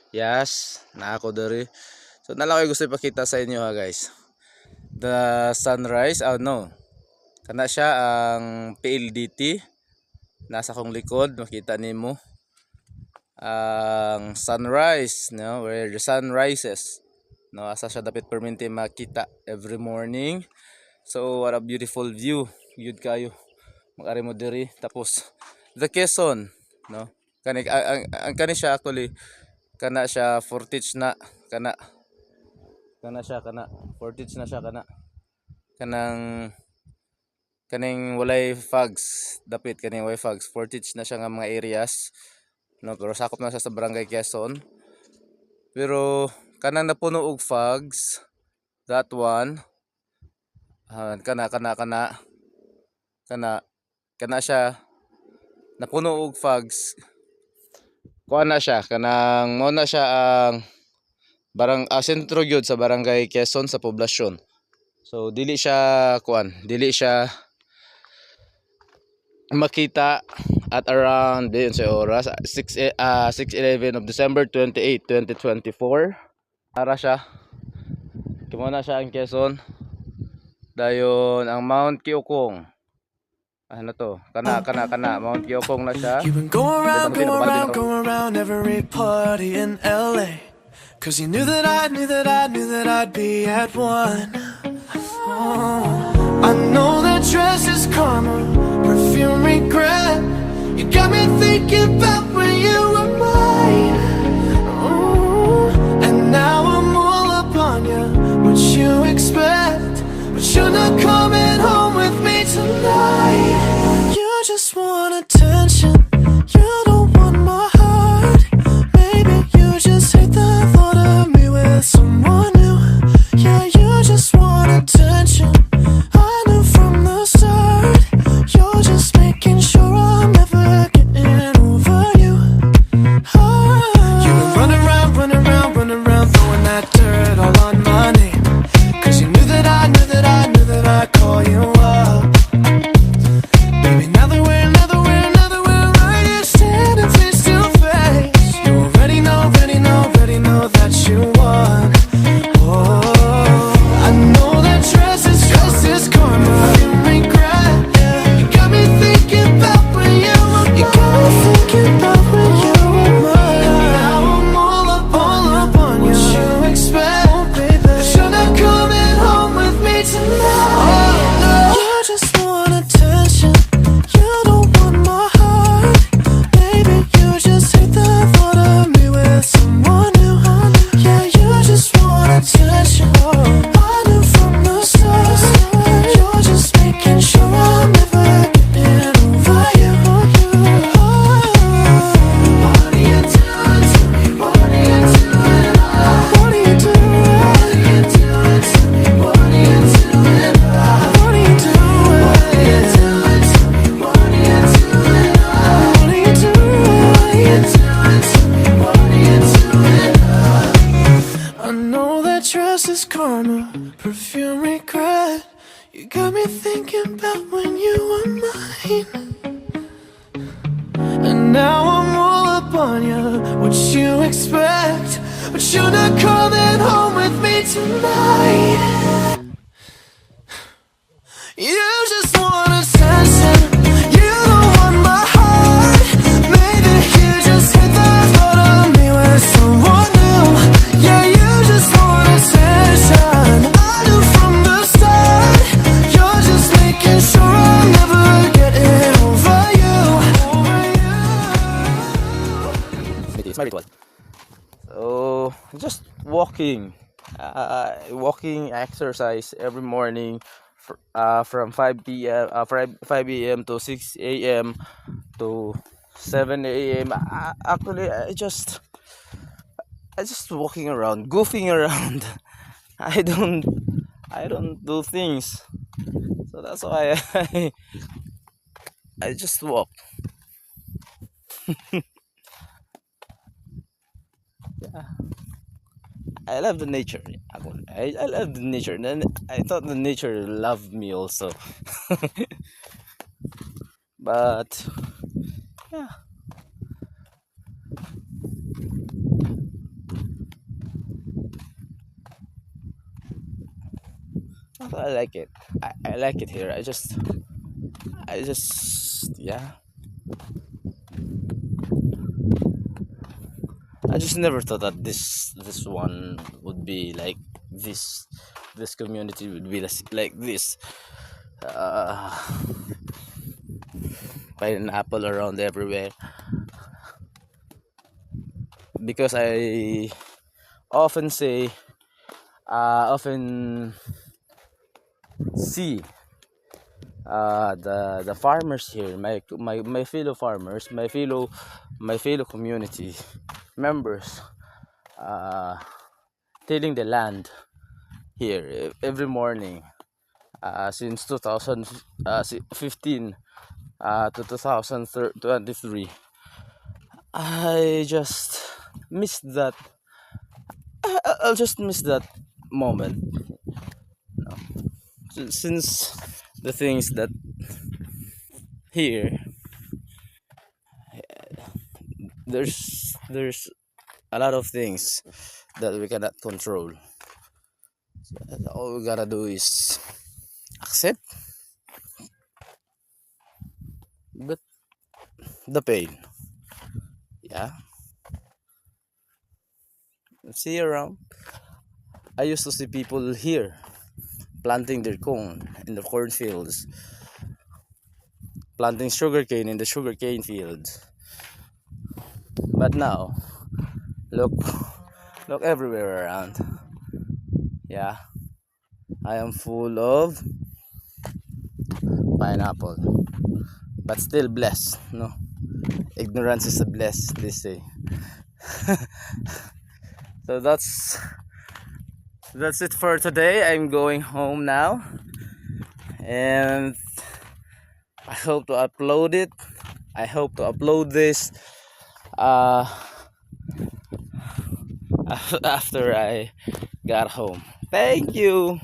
Yes, na ako diri. So nala ko gusto ipakita sa inyo ha guys. The sunrise, oh no. Kana siya ang PLDT. Nasa kong likod, makita nimo ang sunrise, no, where the sun rises. No, asa siya dapat perminti makita every morning. So what a beautiful view. Yun kayo. Mag-ari mo diri tapos the Quezon, no. Ang kani siya actually kana siya Fortich na kana kana siya kana Fortich na siya kana kanang kaning walay fogs dapit kaning walay fogs Fortich na siya nga mga areas, no, pero sakop na siya sa barangay Quezon. Pero kanang napuno og fogs, that one kana kana kana kana kana siya napuno og fogs. Kuha na siya kanang mo na siya ang sentro gyud sa barangay Quezon sa poblasyon. So dili siya dili siya makita at around din sa oras 6:11 of December 28, 2024. Ara siya. Kimo na siya ang Quezon. Dayon ang Mount Kiokong. Ano to? Kana Mount Kiokong na siya. You been go around every party in LA. Cause you knew that I'd be at one. Oh, I know that dress is karma, perfume regret. You got me thinking about when you were mine. Oh, and now I'm all up on you. What you expect? But you're not coming home with me tonight. You just want attention. You don't want my heart. Maybe you just hate the thought of me with someone new. Yeah, you just want attention. I knew from the start. You're just making sure I'm never getting over you. You've been running around, throwing that dirt all on my name. Cause you knew that I'd call you up. Baby, now that we're right here standing face to face, you already know that you won. Oh, I know that dress is karma, you regret. You got me thinking about when you were mine. And now I'm all up on you. What you expect? Oh, baby, but you're not coming home with me tonight. You just want attention. You don't want my heart. Maybe you just hate the thought of me with someone new. Yeah, you just want attention. I knew from the start. You're just making sure I'm never getting over you. What are you doing to me? What are you doing? What are you doing? What are you doing to me? What are you doing? What are you doing? What are you doing to me? What are you doing? What are you doing? What are you doing to me? What are you doing? I know that dress is karma, perfume regret. You got me thinking about when you were mine. And now I'm all up on you. What you expect? But you're not coming home with me tonight. You just want attention. You don't want my heart. Maybe you just hate the thought of me with someone new. Yeah, you just want attention. I knew from the start. You're just making sure I'm never getting over you. It's my ritual. So just walking. Walking exercise every morning from 5 p.m. 5 a.m. to 6 a.m. to 7 a.m. Actually, I just walking around, goofing around. I don't I don't do things. So that's why I just walk. I love the nature. I love the nature. And I thought the nature loved me also. But, yeah. I like it. I like it here. Yeah. I just never thought that this one would be like this. This community would be like this. Uh, Pineapple around everywhere. Because I often say, often see the farmers here, my fellow farmers, my fellow community members, uh, tilling the land here every morning since 2015 to 2023. I just miss that. I'll just miss that moment since the things that here there's a lot of things that we cannot control. All we gotta do is accept the, the pain. Yeah. See around. I used to see people here planting their corn in the cornfields, planting sugarcane in the sugarcane fields. But now, look, look everywhere around. Yeah, I am full of pineapple, but still blessed. No, ignorance is a bless, they say. So that's it for today. I'm going home now, and I hope to upload it. I hope to upload this uh, after I got home. Thank you.